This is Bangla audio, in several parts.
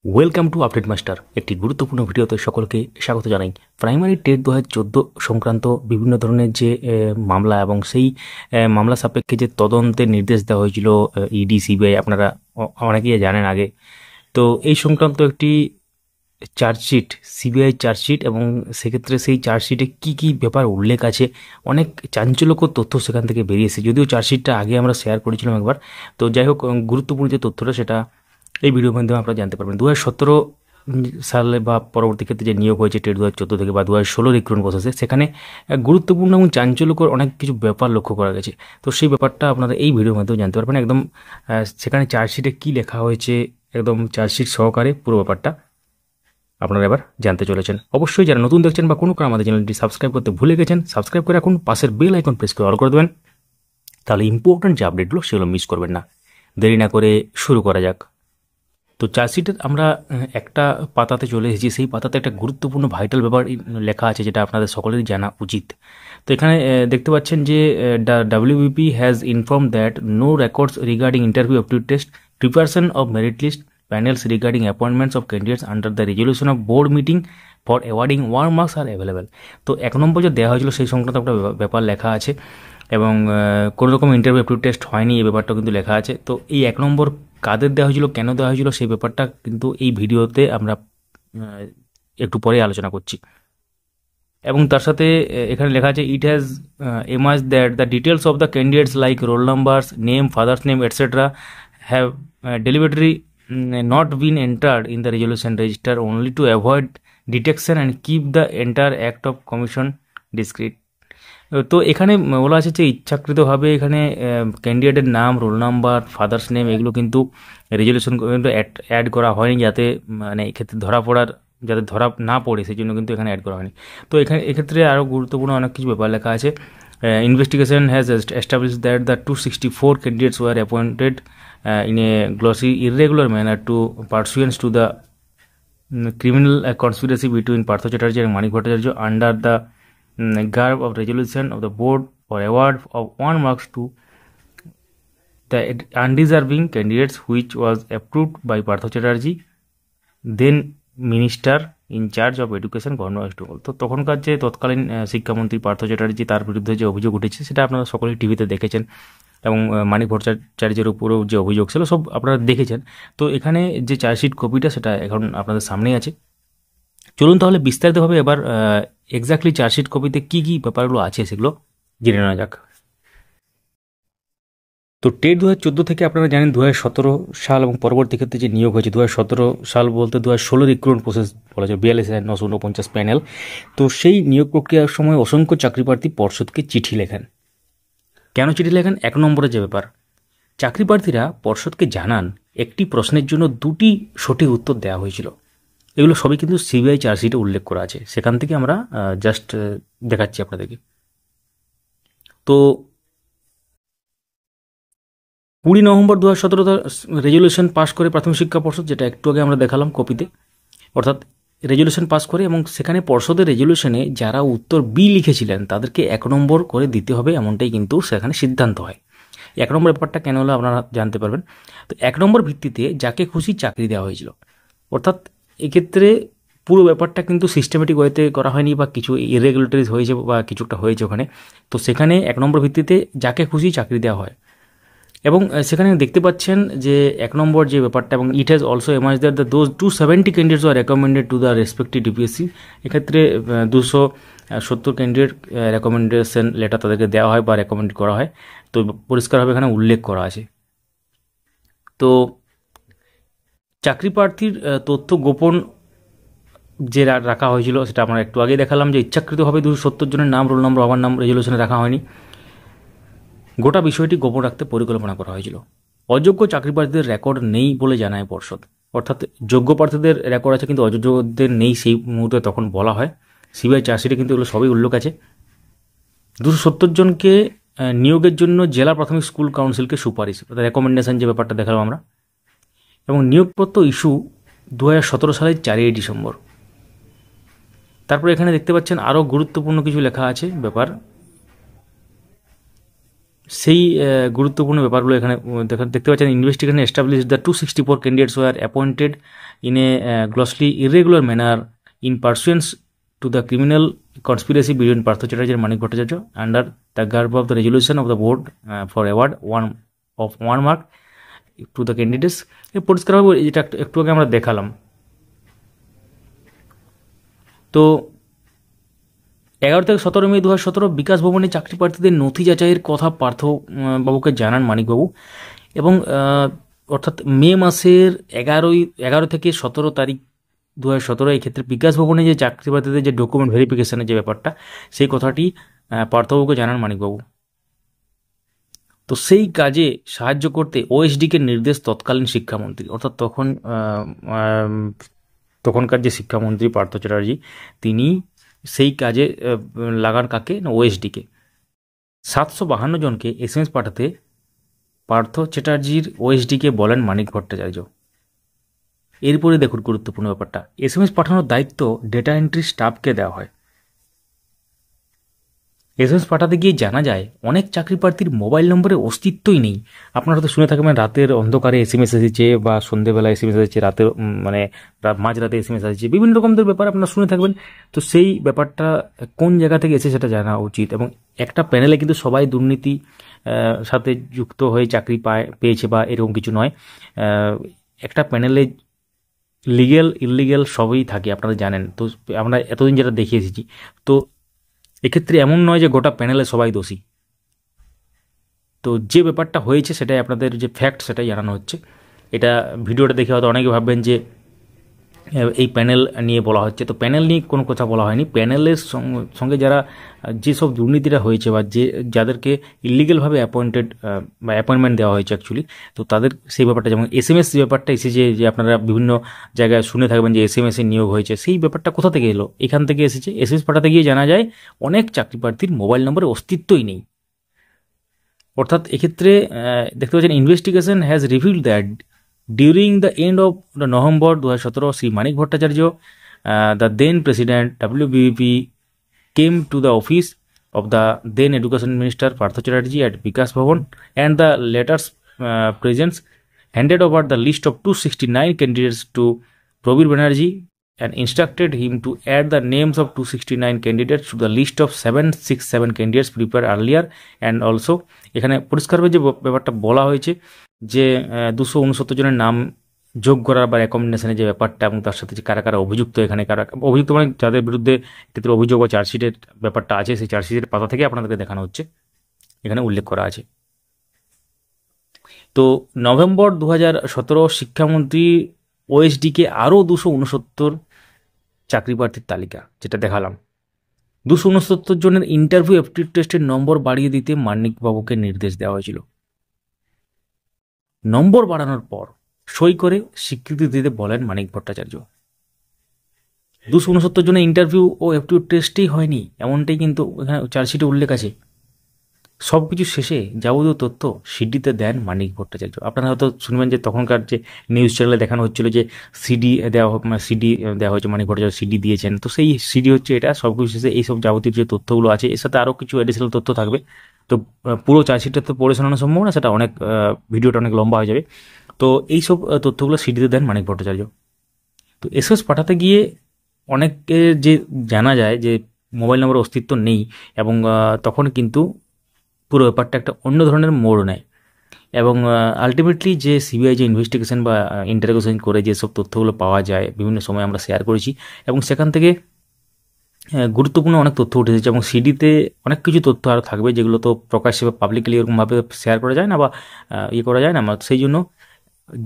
Welcome to update master. একটি গুরুত্বপূর্ণ ভিডিওতে সকলকে স্বাগত জানাই। প্রাইমারি টেট 2014 সংক্রান্ত বিভিন্ন ধরনের যে মামলা এবং সেই মামলা সাপেক্ষে যে তদন্তের নির্দেশ দেওয়া হয়েছিল ইডি সিবিআই, আপনারা অনেকেই জানেন আগে। তো এই সংক্রান্ত একটি চার্জশিট, সিবিআই চার্জশিট, এবং সেক্ষেত্রে সেই চার্জশিটে কী কী ব্যাপার উল্লেখ আছে, অনেক চাঞ্চল্যকর তথ্য সেখান থেকে বেরিয়েছে। যদিও চার্জশিটটা আগে আমরা শেয়ার করেছিলাম একবার, তো যাই হোক, গুরুত্বপূর্ণ যে তথ্যটা সেটা এই ভিডিওর মাধ্যমে আপনারা জানতে পারবেন। 2017 সালে বা পরবর্তী ক্ষেত্রে যে নিয়োগ হয়েছে টেট 2014 থেকে বা 2016 রিক্রুটমেন্ট প্রসেসে, সেখানে গুরুত্বপূর্ণ এবং চাঞ্চল্যকর অনেক কিছু ব্যাপার লক্ষ্য করা গেছে। তো সেই ব্যাপারটা আপনারা এই ভিডিওর মাধ্যমে জানতে পারবেন। একদম সেখানে চার্জশিটে কী লেখা হয়েছে, একদম চার্জশিট সহকারে পুরো ব্যাপারটা আপনারা এবার জানতে চলেছেন। অবশ্যই যারা নতুন দেখছেন বা কোনো কারণে আমাদের চ্যানেলটি সাবস্ক্রাইব করতে ভুলে গেছেন, সাবস্ক্রাইব করে রাখুন, পাশের বেল আইকন প্রেস করে অল করে দেবেন, তাহলে ইম্পর্টেন্ট যে আপডেটগুলো সেগুলো মিস করবেন না। দেরি না করে শুরু করা যাক। তো চার্জশিটের আমরা একটা পাতাতে চলে এসেছি। সেই পাতাতে একটা গুরুত্বপূর্ণ ভাইটাল ব্যাপার লেখা আছে, যেটা আপনাদের সকলেরই জানা উচিত। তো এখানে দেখতে পাচ্ছেন যে WBP has inform that no records regarding interview aptitude test, preparation of merit list, panels regarding appointments of candidates under the resolution of board meeting for awarding one marks are available. তো 1 নম্বর যে দেওয়া হয়েছিল সেই সংক্রান্ত একটা ব্যাপার লেখা আছে, এবং কোনো রকম ইন্টারভিউ অ্যাপটিটিউড টেস্ট হয়নি এই ব্যাপারটাও কিন্তু লেখা আছে। তো এই 1 নম্বর কাদের দেওয়া হয়েছিল, কেন দেওয়া হয়েছিল, সেই ব্যাপারটা কিন্তু এই ভিডিওতে আমরা একটু পরে আলোচনা করছি। এবং তার সাথে এখানে লেখা আছে, it has Emaz that the details of the candidates like role numbers, name, father's name, etcetera have delivery not been entered in the resolution register only to avoid detection and keep the entire act of commission discreet। তো এখানে বলা আছে যে ইচ্ছাকৃতভাবে এখানে ক্যান্ডিডেটের নাম, রোল নাম্বার, ফাদার্স নেম এগুলো কিন্তু রেজলিউশন কিন্তু অ্যাড করা হয়নি, যাতে মানে এক্ষেত্রে যাতে ধরা না পড়ে সেই জন্য কিন্তু এখানে অ্যাড করা হয়নি। তো এক্ষেত্রে আরও গুরুত্বপূর্ণ অনেক কিছু ব্যাপার লেখা আছে। Investigation has establish that the 264 candidates war appointed in a glossy irregular manner to pursuant to the criminal conspiracy between Partho Chatterjee and Manik Bhattacharya under the garb of resolution of the board for award of 1 marks to the undeserving candidates, which was approved by Partho Chatterjee, then minister in charge of education, Governor West Bengal। তো তখনকার যে তৎকালীন শিক্ষামন্ত্রী পার্থ চ্যাটার্জি, তার বিরুদ্ধে যে অভিযোগ উঠেছে সেটা আপনারা সকলেই টিভিতে দেখেছেন, এবং মানিক ভট্টাচার্যের উপরেও যে অভিযোগ ছিল সব আপনারা দেখেছেন। তো এখানে যে চার্জশিট কপিটা সেটা এখন আপনাদের সামনেই আছে। চলুন তাহলে বিস্তারিতভাবে এবার এক্স্যাক্টলি চার্জশিট কপিতে কী কী ব্যাপারগুলো আছে সেগুলো জেনে নেওয়া যাক। তো টেট 2014 থেকে আপনারা জানেন 2017 সাল এবং পরবর্তী ক্ষেত্রে যে নিয়োগ হয়েছে 2017 সাল বলতে 2016 রিক্রুটমেন্ট প্রসেস বলা যায়, 42,949 প্যানেল। তো সেই নিয়োগ প্রক্রিয়ার সময় অসংখ্য চাকরি প্রার্থী পর্ষদকে চিঠি লেখেন। কেন চিঠি লেখেন? 1 নম্বরে যে ব্যাপার, চাকরি প্রার্থীরা পর্ষদকে জানান একটি প্রশ্নের জন্য 2টি সঠিক উত্তর দেওয়া হয়েছিল। এগুলো সবই কিন্তু সিবিআই চার্জশিটে উল্লেখ করা আছে, সেখান থেকে আমরা জাস্ট দেখাচ্ছি আপনাদেরকে। তো 20 নভেম্বর 2017 রেজলিউশন পাস করে প্রাথমিক শিক্ষা পর্ষদ, যেটা একটু আগে আমরা দেখালাম কপিতে, অর্থাৎ রেজলিউশন পাস করে, এবং সেখানে পর্ষদের রেজলিউশনে যারা উত্তর বি লিখেছিলেন তাদেরকে 1 নম্বর করে দিতে হবে, এমনটাই কিন্তু সেখানে সিদ্ধান্ত হয়। 1 নম্বর ব্যাপারটা কেন হলো আপনারা জানতে পারবেন। তো 1 নম্বর ভিত্তিতে যাকে খুশি চাকরি দেওয়া হয়েছিল, অর্থাৎ এক্ষেত্রে পুরো ব্যাপারটা কিন্তু সিস্টেমেটিক ওয়েতে করা হয়নি, বা কিছু ইরেগুলেটরিজ হয়েছে বা কিছুটা হয়েছে ওখানে। তো সেখানে 1 নম্বর ভিত্তিতে যাকে খুশি চাকরি দেওয়া হয়, এবং সেখানে দেখতে পাচ্ছেন যে 1 নম্বর যে ব্যাপারটা, এবং it has also emerge that the those 270 candidates are recommended to the respective DPSC. এক্ষেত্রে 270 ক্যান্ডিডেট রেকমেন্ডেশন লেটার তাদেরকে দেওয়া হয় বা রেকমেন্ড করা হয়। তো পরিষ্কারভাবে এখানে উল্লেখ করা আছে। তো চাকরি প্রার্থীর তথ্য গোপন যে রাখা হয়েছিল সেটা আমরা একটু আগে দেখালাম, যে ইচ্ছাকৃতভাবে 270 জনের নাম, রোল নম্বর, আবার নাম রেজলিউশনে রাখা হয়নি। গোটা বিষয়টি গোপন রাখতে পরিকল্পনা করা হয়েছিল। অযোগ্য চাকরি প্রার্থীদের রেকর্ড নেই বলে জানায় পর্ষদ, অর্থাৎ যোগ্য প্রার্থীদের রেকর্ড আছে কিন্তু অযোগ্যদের নেই, সেই মুহূর্তে তখন বলা হয়। সিবিআই চার্জশিটে কিন্তু এগুলো সবই উল্লেখ আছে। 270 জনকে নিয়োগের জন্য জেলা প্রাথমিক স্কুল কাউন্সিলকে সুপারিশ, অর্থাৎ রেকমেন্ডেশন যে ব্যাপারটা দেখালাম আমরা। এবং নিয়োগপত্র ইস্যু 2017 সালের 4ই ডিসেম্বর। তারপরে এখানে দেখতে পাচ্ছেন আরও গুরুত্বপূর্ণ কিছু লেখা আছে ব্যাপার, সেই গুরুত্বপূর্ণ ব্যাপারগুলো এখানে দেখতে পাচ্ছেন। Investigation establish the 264 candidates war appointed in a grossly irregular manner in pursuance to the criminal conspiracy between Partho Chatterjee and Manik Bhattacharya under the garb of the resolution of the board for award one mark to the candidates. পরিষ্কারভাবে এটা একটু আগে আমরা দেখালাম। তো 11 থেকে 17 মে 2017 বিকাশ ভবনে চাকরি প্রার্থীদের নথি যাচাইয়ের কথা পার্থ বাবুকে জানান মানিকবাবু, এবং অর্থাৎ মে মাসের 11 থেকে 17 তারিখ 2017 এই ক্ষেত্রে বিকাশ ভবনে যে চাকরি প্রার্থীদের যে ডকুমেন্ট ভেরিফিকেশনের যে ব্যাপারটা, সেই কথাটি পার্থবাবুকে জানান মানিকবাবু। তো সেই কাজে সাহায্য করতে ওএসডিকে নির্দেশ তৎকালীন শিক্ষামন্ত্রী, অর্থাৎ তখনকার যে শিক্ষামন্ত্রী পার্থ চ্যাটার্জি, তিনি সেই কাজে লাগান কাকে না ওএসডিকে। 752 জনকে SMS পাঠাতে পার্থ চ্যাটার্জির ওএসডিকে বলেন মানিক ভট্টাচার্য। এরপরে দেখুন গুরুত্বপূর্ণ ব্যাপারটা, SMS পাঠানোর দায়িত্ব ডেটা এন্ট্রি স্টাফকে দেওয়া হয়। SMS পাঠাতে গিয়ে জানা যায় অনেক চাকরি প্রার্থীর মোবাইল নম্বরে অস্তিত্বই নেই। আপনারা হয়তো শুনে থাকবেন রাতের অন্ধকারে SMS এসেছে, বা সন্ধ্যেবেলা SMS এসেছে, রাতের মানে মাঝরাতে SMS এসেছে, বিভিন্ন রকমদের ব্যাপার আপনারা শুনে থাকবেন। তো সেই ব্যাপারটা কোন জায়গা থেকে এসে সেটা জানা উচিত। এবং একটা প্যানেলে কিন্তু সবাই দুর্নীতি সাথে যুক্ত হয়ে চাকরি পেয়েছে বা এরকম কিছু নয়। একটা প্যানেলে লিগ্যাল ইললিগ্যাল সবই থাকে, আপনারা জানেন। তো আমরা এতদিন যেটা দেখে এসেছি, তো এক্ষেত্রে এমন নয় যে গোটা প্যানেলে সবাই দোষী। তো যে ব্যাপারটা হয়েছে সেটাই আপনাদের যে ফ্যাক্ট সেটাই জানানো হচ্ছে। এটা ভিডিওটা দেখে হয়তো অনেকে ভাববেন যে এই প্যানেল নিয়ে বলা হচ্ছে, তো প্যানেল নিয়ে কোনো কথা বলা হয়নি। প্যানেলের সঙ্গে যারা যেসব দুর্নীতিটা হয়েছে বা যাদেরকে ইলিগালভাবে অ্যাপয়েন্টমেন্ট দেওয়া হয়েছে অ্যাকচুয়ালি, তো তাদের সেই ব্যাপারটা, যেমন SMS ব্যাপারটা এসেছে, যে আপনারা বিভিন্ন জায়গায় শুনে থাকবেন যে SMS এ নিয়োগ হয়েছে, সেই ব্যাপারটা কোথা থেকে এলো? এখান থেকে এসেছে। SMS পাঠাতে গিয়ে জানা যায় অনেক চাকরি প্রার্থীর মোবাইল নম্বরে অস্তিত্বই নেই। অর্থাৎ এক্ষেত্রে দেখতে পাচ্ছেন, investigation has revealed that during the end of the November 2017 Shri Manik Bhattacharya, the then President WBP, came to the office of the then Education Minister Partho Chatterjee at Vikas Bhavan, and the latter's presence handed over the list of 269 candidates to Probir Banerjee and instructed him to add the names of 269 candidates to the list of 767 candidates prepared earlier, and also এখানে পরিষ্কারভাবে যে ব্যাপারটা বলা হয়েছে যে 269 জনের নাম যোগ করার বা রেকমেন্ডেশনের যে ব্যাপারটা, এবং তার সাথে যে কারা কারা অভিযুক্ত, এখানে কারা অভিযুক্ত মানে যাদের বিরুদ্ধে ক্ষেত্রে অভিযোগ বা চার্জশিটের ব্যাপারটা আছে, সেই চার্জশিটের পাতা থেকে আপনাদেরকে দেখানো হচ্ছে, এখানে উল্লেখ করা আছে। তো নভেম্বর 2017 শিক্ষামন্ত্রী ওএসডিকে আরও 269 চাকরি প্রার্থীর তালিকা, যেটা দেখালাম, 269 জনের ইন্টারভিউ অ্যাপটিটিউড টেস্টের নম্বর বাড়িয়ে দিতে মানিকবাবুকে নির্দেশ দেওয়া হয়েছিল। নম্বর বাড়ানোর পর সই করে স্বীকৃতি দিতে বলেন মানিক ভট্টাচার্য। 269 জনের ইন্টারভিউ ও অ্যাপটিটিউড টেস্টেই হয়নি, এমনটাই কিন্তু এখানে চার্জশিটে উল্লেখ আছে। সব কিছু শেষে যাবতীয় তথ্য সিডিতে দেন মানিক ভট্টাচার্য। আপনারা হয়তো শুনবেন যে তখনকার যে নিউজ চ্যানেলে দেখানো হচ্ছিল যে সিডি দেওয়া হয়েছে, মানিক ভট্টাচার্য সিডি দিয়েছেন। তো সেই সিডি হচ্ছে এটা। সব কিছু শেষে এইসব যাবতীয় যে তথ্যগুলো আছে, এর সাথে আরও কিছু অ্যাডিশনাল তথ্য থাকবে। তো পুরো চার্জশিটটা তো পড়ে শোনানো সম্ভব না, সেটা অনেক ভিডিওটা অনেক লম্বা হয়ে যাবে। তো এইসব তথ্যগুলো সিডিতে দেন মানিক ভট্টাচার্য। তো SMS পাঠাতে গিয়ে অনেকে যে জানা যায় যে মোবাইল নম্বরের অস্তিত্ব নেই, এবং তখন কিন্তু পুরো ব্যাপারটা একটা অন্য ধরনের মোড় নেয়। এবং আলটিমেটলি যে সিবিআই যে ইনভেস্টিগেশন বা ইন্টারোগেশন করে যেসব তথ্যগুলো পাওয়া যায়, বিভিন্ন সময় আমরা শেয়ার করেছি, এবং সেখান থেকে গুরুত্বপূর্ণ অনেক তথ্য উঠে এসেছে। এবং সিডিতে অনেক কিছু তথ্য আরও থাকবে, যেগুলো তো প্রকাশ্যে বা পাবলিকলি এরকমভাবে শেয়ার করা যায় না বা করা যায় না। সেই জন্য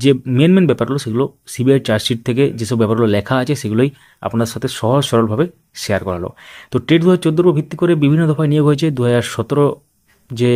যে মেন ব্যাপারগুলো, সেগুলো সিবিআই চার্জশিট থেকে যেসব ব্যাপারগুলো লেখা আছে, সেগুলোই আপনার সাথে সহজ সরলভাবে শেয়ার করালো। তো টেট 2014 উপর ভিত্তি করে বিভিন্ন দফায় নিয়োগ হয়েছে। 2017 যে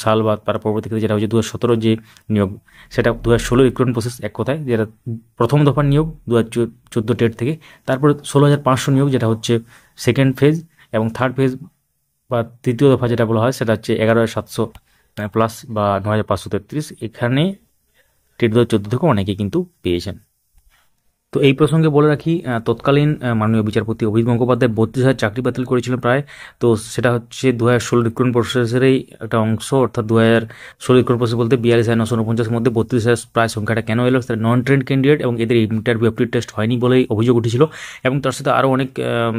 সাল বা তার পরবর্তী ক্ষেত্রে যেটা হয়েছে 2017 যে নিয়োগ, সেটা 2016 রিক্রুটমেন্ট প্রসেস, এক কথায় যেটা প্রথম দফার নিয়োগ 2014 টেট থেকে। তারপরে 16,500 নিয়োগ, যেটা হচ্ছে সেকেন্ড ফেজ, এবং থার্ড ফেজ বা তৃতীয় দফা যেটা বলা হয়, সেটা হচ্ছে 11,700 প্লাস বা 9,533। এখানে টেট 2014 থেকে অনেকে কিন্তু পেয়েছেন। তো এই প্রসঙ্গে বলে রাখি, তৎকালীন মাননীয় বিচারপতি অভিজিৎ গঙ্গোপাধ্যায় 32,000 চাকরি বাতিল করেছিলেন প্রায়। তো সেটা হচ্ছে 2016 রিক্রুটমেন্ট প্রসেসেরই একটা অংশ, অর্থাৎ 2016 রিক্রুটমেন্ট প্রসেস বলতে 42,949 মধ্যে 32,000 প্রায় সংখ্যাটা কেন এলো, সেটা নন ট্রেন্ড ক্যান্ডিডেট এবং এদের ইন্টারভিউ অ্যাপটিটিউড টেস্ট হয়নি বলেই অভিযোগ উঠেছিল, এবং তার সাথে আরও অনেক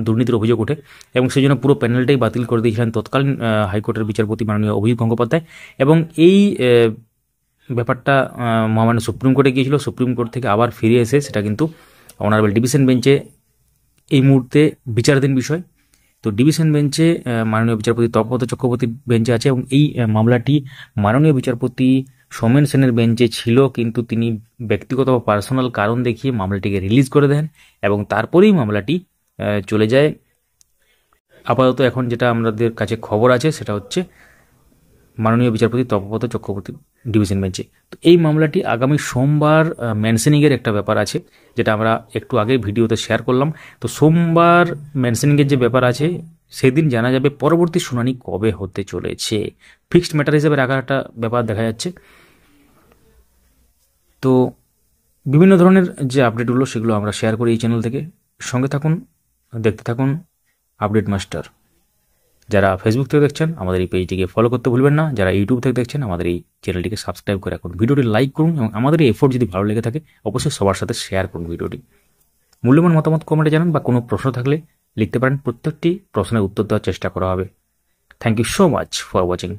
দুর্নীতির অভিযোগ ওঠে, এবং সেই জন্য পুরো প্যানেলটাই বাতিল করে দিয়েছিলেন তৎকালীন হাইকোর্টের বিচারপতি মাননীয় অভিজিৎ গঙ্গোপাধ্যায়। এবং এই ব্যাপারটা মহামান্য সুপ্রিম কোর্টে গিয়েছিল, সুপ্রিম কোর্ট থেকে আবার ফিরে এসে সেটা কিন্তু অনারেবল ডিভিশন বেঞ্চে এই মুহূর্তে বিচারাধীন বিষয়। তো ডিভিশন বেঞ্চে মাননীয় বিচারপতি তপব্রত চক্রবর্তী বেঞ্চে আছে, এবং এই মামলাটি মাননীয় বিচারপতি সোমেন সেনের বেঞ্চে ছিল, কিন্তু তিনি ব্যক্তিগত বা পার্সোনাল কারণ দেখিয়ে মামলাটিকে রিলিজ করে দেন, এবং তারপরেই মামলাটি চলে যায়। আপাতত এখন যেটা আমাদের কাছে খবর আছে সেটা হচ্ছে মাননীয় বিচারপতি তপব্রত চক্রবর্তী ডিভিশন বেঞ্চে। তো এই মামলাটি আগামী সোমবার মেনশনিংয়ের একটা ব্যাপার আছে, যেটা আমরা একটু আগে ভিডিওতে শেয়ার করলাম। তো সোমবার মেনশনিংয়ের যে ব্যাপার আছে সেদিন জানা যাবে পরবর্তী শুনানি কবে হতে চলেছে। ফিক্সড ম্যাটার হিসেবে রাখার একটা ব্যাপার দেখা যাচ্ছে। তো বিভিন্ন ধরনের যে আপডেটগুলো সেগুলো আমরা শেয়ার করি এই চ্যানেল থেকে। সঙ্গে থাকুন, দেখতে থাকুন আপডেট মাস্টার। যারা ফেসবুক থেকে দেখছেন আমাদের এই পেজটিকে ফলো করতে ভুলবেন না, যারা ইউটিউব থেকে দেখছেন আমাদের এই চ্যানেলটিকে সাবস্ক্রাইব করে রাখুন, ভিডিওটি লাইক করুন, এবং আমাদের এই এফোর্ট যদি ভালো লেগে থাকে অবশ্যই সবার সাথে শেয়ার করুন ভিডিওটি। মূল্যবান মতামত কমেন্টে জানান, বা কোনো প্রশ্ন থাকলে লিখতে পারেন, প্রত্যেকটি প্রশ্নের উত্তর দেওয়ার চেষ্টা করা হবে। Thank you so much for watching.